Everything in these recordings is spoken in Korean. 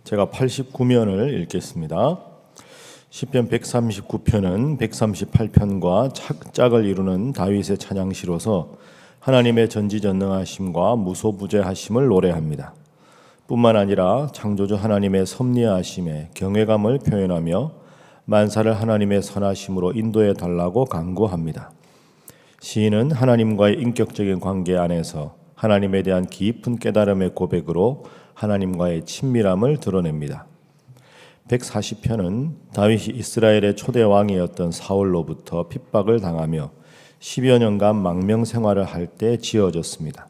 제가 89면을 읽겠습니다. 시편 139편은 138편과 착짝을 이루는 다윗의 찬양시로서 하나님의 전지전능하심과 무소부재하심을 노래합니다. 뿐만 아니라 창조주 하나님의 섭리하심에 경외감을 표현하며 만사를 하나님의 선하심으로 인도해 달라고 간구합니다. 시인은 하나님과의 인격적인 관계 안에서 하나님에 대한 깊은 깨달음의 고백으로 하나님과의 친밀함을 드러냅니다. 140편은 다윗이 이스라엘의 초대 왕이었던 사울로부터 핍박을 당하며 10여 년간 망명 생활을 할 때 지어졌습니다.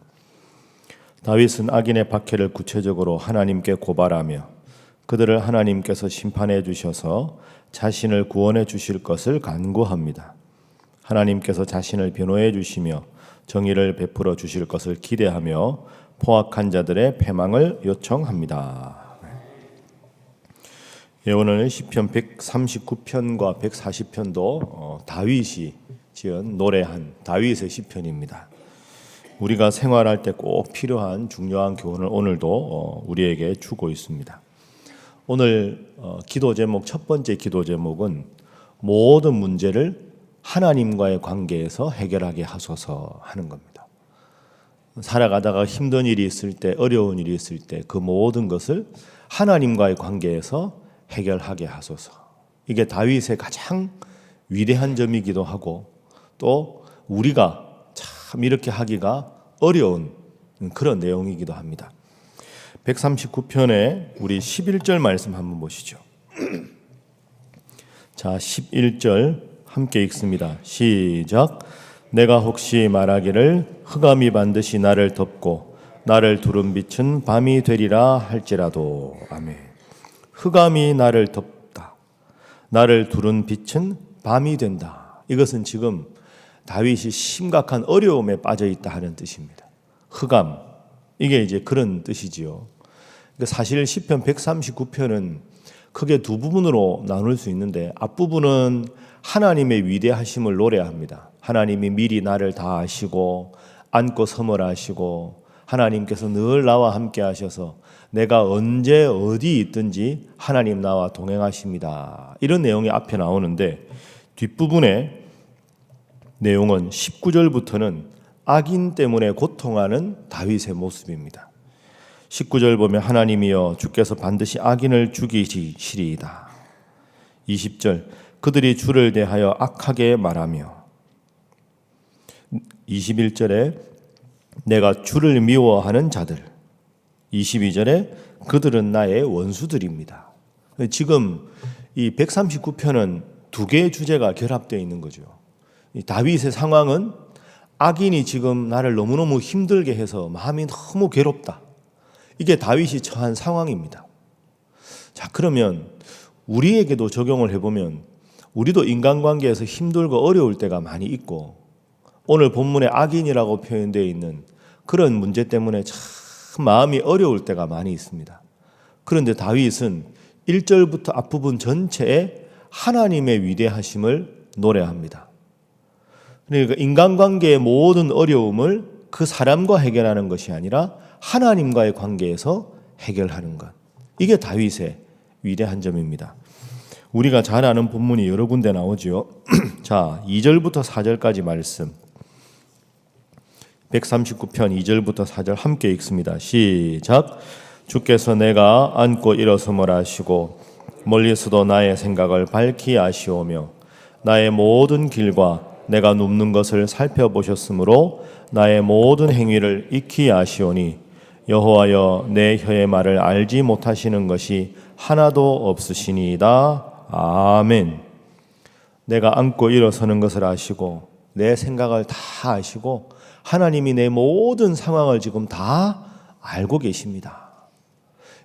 다윗은 악인의 박해를 구체적으로 하나님께 고발하며 그들을 하나님께서 심판해 주셔서 자신을 구원해 주실 것을 간구합니다. 하나님께서 자신을 변호해 주시며 정의를 베풀어 주실 것을 기대하며 포악한 자들의 패망을 요청합니다. 오늘 시편 139편과 140편도 다윗이 지은 노래한 다윗의 시편입니다. 우리가 생활할 때 꼭 필요한 중요한 교훈을 오늘도 우리에게 주고 있습니다. 오늘 기도 제목, 첫 번째 기도 제목은 모든 문제를 하나님과의 관계에서 해결하게 하소서 하는 겁니다. 살아가다가 힘든 일이 있을 때, 어려운 일이 있을 때 그 모든 것을 하나님과의 관계에서 해결하게 하소서. 이게 다윗의 가장 위대한 점이기도 하고 또 우리가 참 이렇게 하기가 어려운 그런 내용이기도 합니다. 139편에 우리 11절 말씀 한번 보시죠. 자, 11절 함께 읽습니다. 시작. 내가 혹시 말하기를 흑암이 반드시 나를 덮고 나를 두른 빛은 밤이 되리라 할지라도. 아멘. 흑암이 나를 덮다. 나를 두른 빛은 밤이 된다. 이것은 지금 다윗이 심각한 어려움에 빠져 있다 하는 뜻입니다. 흑암. 이게 이제 그런 뜻이지요. 사실 시편 139편은 크게 두 부분으로 나눌 수 있는데 앞부분은 하나님의 위대하심을 노래합니다. 하나님이 미리 나를 다 아시고 안고 서머라시고 하나님께서 늘 나와 함께 하셔서 내가 언제 어디 있든지 하나님 나와 동행하십니다. 이런 내용이 앞에 나오는데 뒷부분의 내용은 19절부터는 악인 때문에 고통하는 다윗의 모습입니다. 19절 보면 하나님이여 주께서 반드시 악인을 죽이시리이다. 20절 그들이 주를 대하여 악하게 말하며 21절에 내가 주를 미워하는 자들 22절에 그들은 나의 원수들입니다. 지금 이 139편은 두 개의 주제가 결합되어 있는 거죠. 다윗의 상황은 악인이 지금 나를 너무너무 힘들게 해서 마음이 너무 괴롭다. 이게 다윗이 처한 상황입니다. 자, 그러면 우리에게도 적용을 해보면 우리도 인간관계에서 힘들고 어려울 때가 많이 있고 오늘 본문에 악인이라고 표현되어 있는 그런 문제 때문에 참 마음이 어려울 때가 많이 있습니다. 그런데 다윗은 1절부터 앞부분 전체에 하나님의 위대하심을 노래합니다. 그러니까 인간관계의 모든 어려움을 그 사람과 해결하는 것이 아니라 하나님과의 관계에서 해결하는 것. 이게 다윗의 위대한 점입니다. 우리가 잘 아는 본문이 여러 군데 나오지요. 자, 2절부터 4절까지 말씀. 139편 2절부터 4절 함께 읽습니다. 시작. 주께서 내가 앉고 일어섬을 아시고 멀리서도 나의 생각을 밝히 아시오며 나의 모든 길과 내가 눕는 것을 살펴보셨으므로 나의 모든 행위를 익히 아시오니 여호와여 내 혀의 말을 알지 못하시는 것이 하나도 없으시니이다. 아멘. 내가 앉고 일어서는 것을 아시고 내 생각을 다 아시고 하나님이 내 모든 상황을 지금 다 알고 계십니다.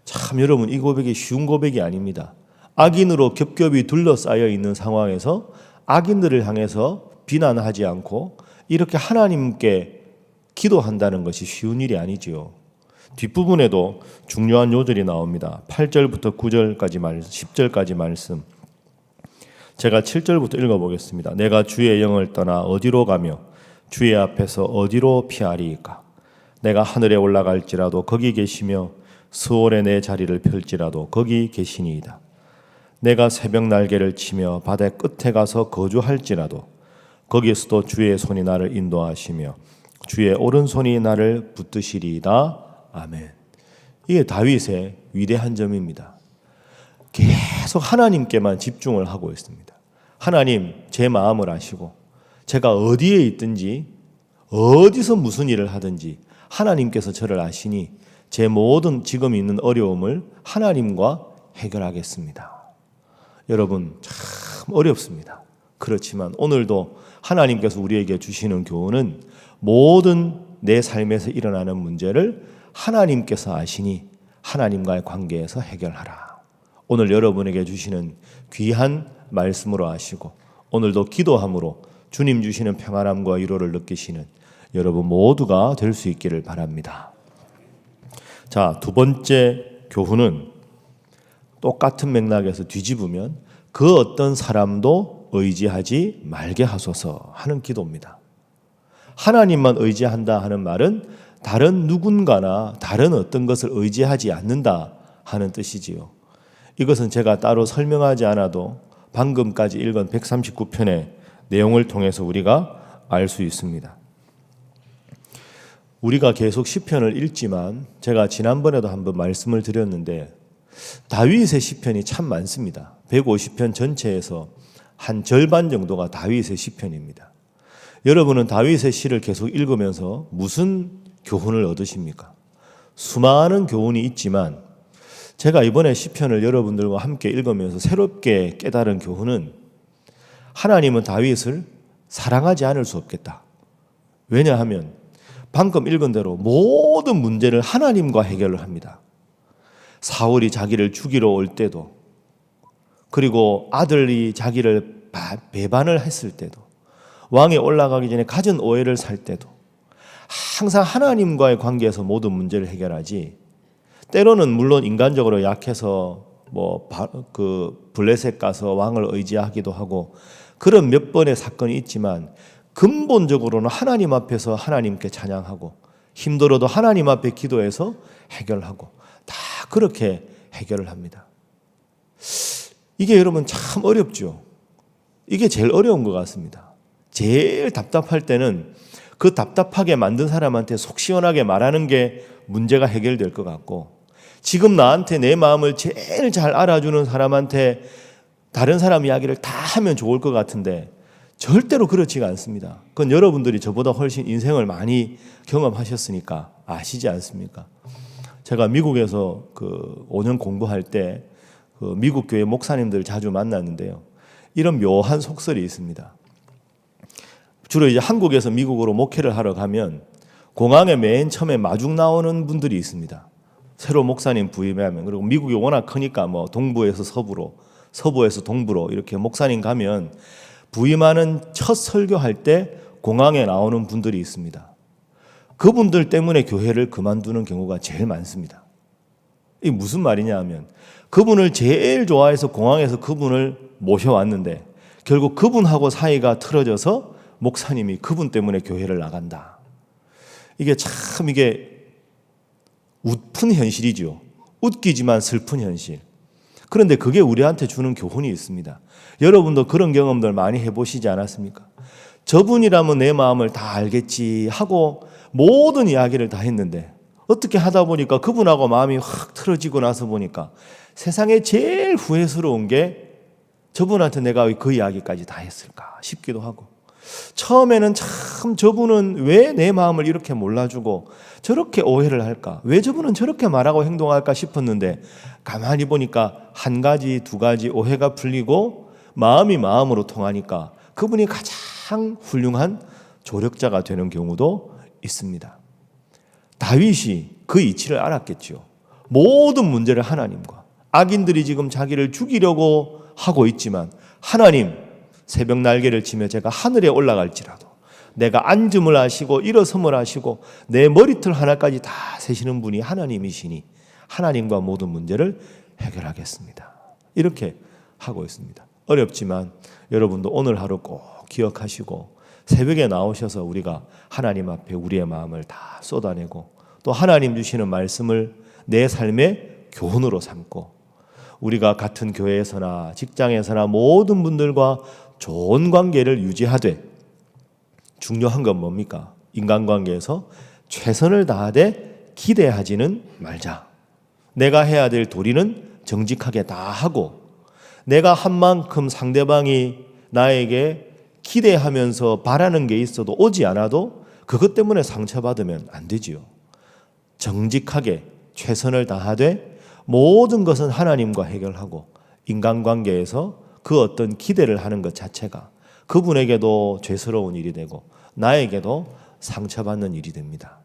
참 여러분 이 고백이 쉬운 고백이 아닙니다. 악인으로 겹겹이 둘러싸여 있는 상황에서 악인들을 향해서 비난하지 않고 이렇게 하나님께 기도한다는 것이 쉬운 일이 아니지요. 뒷부분에도 중요한 요절이 나옵니다. 8절부터 9절까지 말씀, 10절까지 말씀. 제가 7절부터 읽어보겠습니다. 내가 주의 영을 떠나 어디로 가며 주의 앞에서 어디로 피하리이까? 내가 하늘에 올라갈지라도 거기 계시며 스올에 내 자리를 펼지라도 거기 계시니이다. 내가 새벽 날개를 치며 바다 끝에 가서 거주할지라도 거기에서도 주의 손이 나를 인도하시며 주의 오른손이 나를 붙드시리이다. 아멘. 이게 다윗의 위대한 점입니다. 계속 하나님께만 집중을 하고 있습니다. 하나님, 제 마음을 아시고 제가 어디에 있든지 어디서 무슨 일을 하든지 하나님께서 저를 아시니 제 모든 지금 있는 어려움을 하나님과 해결하겠습니다. 여러분, 참 어렵습니다. 그렇지만 오늘도 하나님께서 우리에게 주시는 교훈은 모든 내 삶에서 일어나는 문제를 하나님께서 아시니 하나님과의 관계에서 해결하라. 오늘 여러분에게 주시는 귀한 말씀으로 아시고 오늘도 기도함으로 주님 주시는 평안함과 위로를 느끼시는 여러분 모두가 될 수 있기를 바랍니다. 자, 두 번째 교훈은 똑같은 맥락에서 뒤집으면 그 어떤 사람도 의지하지 말게 하소서 하는 기도입니다. 하나님만 의지한다 하는 말은 다른 누군가나 다른 어떤 것을 의지하지 않는다 하는 뜻이지요. 이것은 제가 따로 설명하지 않아도 방금까지 읽은 139편의 내용을 통해서 우리가 알 수 있습니다. 우리가 계속 시편을 읽지만 제가 지난번에도 한번 말씀을 드렸는데 다윗의 시편이 참 많습니다. 150편 전체에서 한 절반 정도가 다윗의 시편입니다. 여러분은 다윗의 시를 계속 읽으면서 무슨 교훈을 얻으십니까? 수많은 교훈이 있지만 제가 이번에 시편을 여러분들과 함께 읽으면서 새롭게 깨달은 교훈은 하나님은 다윗을 사랑하지 않을 수 없겠다. 왜냐하면 방금 읽은 대로 모든 문제를 하나님과 해결을 합니다. 사울이 자기를 죽이러 올 때도, 그리고 아들이 자기를 배반을 했을 때도, 왕에 올라가기 전에 갖은 오해를 살 때도 항상 하나님과의 관계에서 모든 문제를 해결하지, 때로는 물론 인간적으로 약해서 블레셋 가서 왕을 의지하기도 하고 그런 몇 번의 사건이 있지만 근본적으로는 하나님 앞에서 하나님께 찬양하고 힘들어도 하나님 앞에 기도해서 해결하고 다 그렇게 해결을 합니다. 이게 여러분 참 어렵죠. 이게 제일 어려운 것 같습니다. 제일 답답할 때는 그 답답하게 만든 사람한테 속 시원하게 말하는 게 문제가 해결될 것 같고, 지금 나한테 내 마음을 제일 잘 알아주는 사람한테 다른 사람 이야기를 다 하면 좋을 것 같은데 절대로 그렇지가 않습니다. 그건 여러분들이 저보다 훨씬 인생을 많이 경험하셨으니까 아시지 않습니까? 제가 미국에서 5년 공부할 때 미국 교회 목사님들 자주 만났는데요. 이런 묘한 속설이 있습니다. 주로 이제 한국에서 미국으로 목회를 하러 가면 공항에 맨 처음에 마중 나오는 분들이 있습니다. 새로 목사님 부임하면. 그리고 미국이 워낙 크니까 동부에서 서부로, 서부에서 동부로 이렇게 목사님 가면 부임하는 첫 설교할 때 공항에 나오는 분들이 있습니다. 그분들 때문에 교회를 그만두는 경우가 제일 많습니다. 이게 무슨 말이냐 하면 그분을 제일 좋아해서 공항에서 그분을 모셔왔는데 결국 그분하고 사이가 틀어져서 목사님이 그분 때문에 교회를 나간다. 이게 웃픈 현실이죠. 웃기지만 슬픈 현실. 그런데 그게 우리한테 주는 교훈이 있습니다. 여러분도 그런 경험들 많이 해보시지 않았습니까? 저분이라면 내 마음을 다 알겠지 하고 모든 이야기를 다 했는데 어떻게 하다 보니까 그분하고 마음이 확 틀어지고 나서 보니까 세상에 제일 후회스러운 게 저분한테 내가 왜 그 이야기까지 다 했을까 싶기도 하고, 처음에는 참 저분은 왜 내 마음을 이렇게 몰라주고 저렇게 오해를 할까, 왜 저분은 저렇게 말하고 행동할까 싶었는데 가만히 보니까 한 가지 두 가지 오해가 풀리고 마음이 마음으로 통하니까 그분이 가장 훌륭한 조력자가 되는 경우도 있습니다. 다윗이 그 이치를 알았겠죠. 모든 문제를 하나님과, 악인들이 지금 자기를 죽이려고 하고 있지만 하나님, 새벽 날개를 치며 제가 하늘에 올라갈지라도 내가 앉음을 하시고 일어섬을 하시고 내 머리털 하나까지 다 세시는 분이 하나님이시니 하나님과 모든 문제를 해결하겠습니다. 이렇게 하고 있습니다. 어렵지만 여러분도 오늘 하루 꼭 기억하시고 새벽에 나오셔서 우리가 하나님 앞에 우리의 마음을 다 쏟아내고 또 하나님 주시는 말씀을 내 삶의 교훈으로 삼고 우리가 같은 교회에서나 직장에서나 모든 분들과 좋은 관계를 유지하되 중요한 건 뭡니까? 인간관계에서 최선을 다하되 기대하지는 말자. 내가 해야 될 도리는 정직하게 다 하고 내가 한 만큼 상대방이 나에게 기대하면서 바라는 게 있어도 오지 않아도 그것 때문에 상처받으면 안 되지요. 정직하게 최선을 다하되 모든 것은 하나님과 해결하고 인간관계에서 그 어떤 기대를 하는 것 자체가 그분에게도 죄스러운 일이 되고 나에게도 상처받는 일이 됩니다.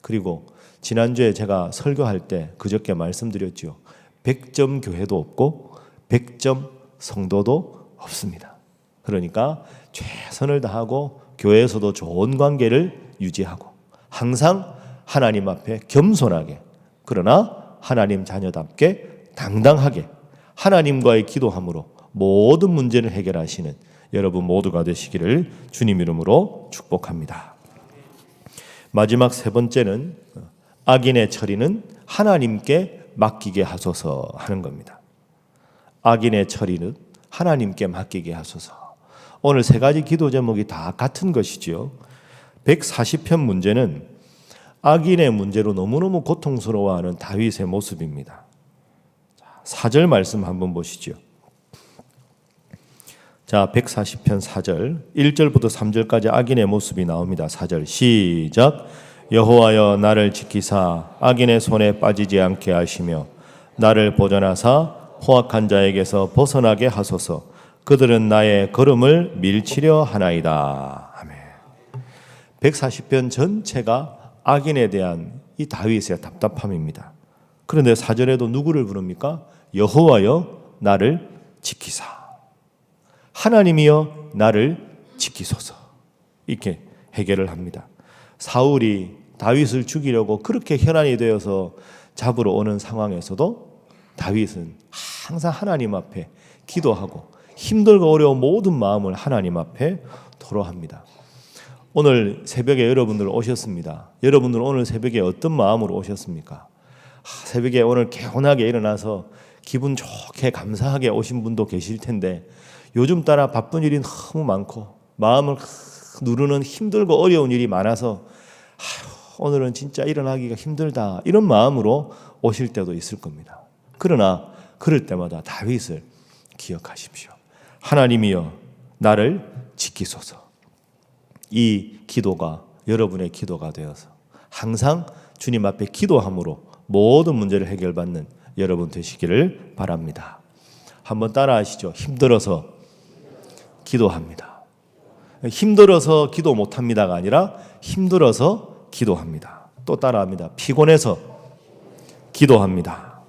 그리고 지난주에 제가 설교할 때 그저께 말씀드렸죠. 100점 교회도 없고 100점 성도도 없습니다. 그러니까 최선을 다하고 교회에서도 좋은 관계를 유지하고 항상 하나님 앞에 겸손하게 그러나 하나님 자녀답게 당당하게 하나님과의 기도함으로 모든 문제를 해결하시는 여러분 모두가 되시기를 주님 이름으로 축복합니다. 마지막 세 번째는 악인의 처리는 하나님께 맡기게 하소서 하는 겁니다. 악인의 처리는 하나님께 맡기게 하소서. 오늘 세 가지 기도 제목이 다 같은 것이지요. 140편 문제는 악인의 문제로 너무너무 고통스러워하는 다윗의 모습입니다. 4절 말씀 한번 보시죠. 자, 140편 4절 1절부터 3절까지 악인의 모습이 나옵니다. 4절 시작. 여호와여 나를 지키사 악인의 손에 빠지지 않게 하시며 나를 보전하사 포악한 자에게서 벗어나게 하소서. 그들은 나의 걸음을 밀치려 하나이다. 아멘. 140편 전체가 악인에 대한 이 다윗의 답답함입니다. 그런데 4절에도 누구를 부릅니까? 여호와여 나를 지키사. 하나님이여 나를 지키소서. 이렇게 해결을 합니다. 사울이 다윗을 죽이려고 그렇게 혈안이 되어서 잡으러 오는 상황에서도 다윗은 항상 하나님 앞에 기도하고 힘들고 어려운 모든 마음을 하나님 앞에 토로합니다. 오늘 새벽에 여러분들 오셨습니다. 여러분들 오늘 새벽에 어떤 마음으로 오셨습니까? 새벽에 오늘 개운하게 일어나서 기분 좋게 감사하게 오신 분도 계실 텐데 요즘 따라 바쁜 일이 너무 많고 마음을 누르는 힘들고 어려운 일이 많아서 오늘은 진짜 일어나기가 힘들다 이런 마음으로 오실 때도 있을 겁니다. 그러나 그럴 때마다 다윗을 기억하십시오. 하나님이여 나를 지키소서. 이 기도가 여러분의 기도가 되어서 항상 주님 앞에 기도함으로 모든 문제를 해결받는 여러분 되시기를 바랍니다. 한번 따라하시죠. 힘들어서 기도합니다. 힘들어서 기도 못합니다가 아니라 힘들어서 기도합니다. 또 따라합니다. 피곤해서 기도합니다.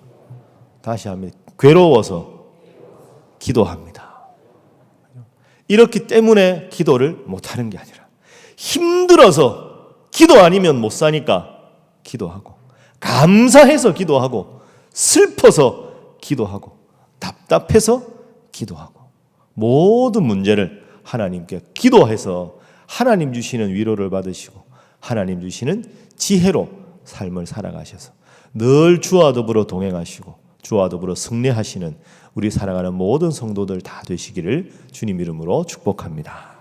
다시 합니다. 괴로워서 기도합니다. 이렇기 때문에 기도를 못하는 게 아니라 힘들어서 기도 아니면 못 사니까 기도하고 감사해서 기도하고 슬퍼서 기도하고 답답해서 기도하고 모든 문제를 하나님께 기도해서 하나님 주시는 위로를 받으시고 하나님 주시는 지혜로 삶을 살아가셔서 늘 주와 더불어 동행하시고 주와 더불어 승리하시는 우리 살아가는 모든 성도들 다 되시기를 주님 이름으로 축복합니다.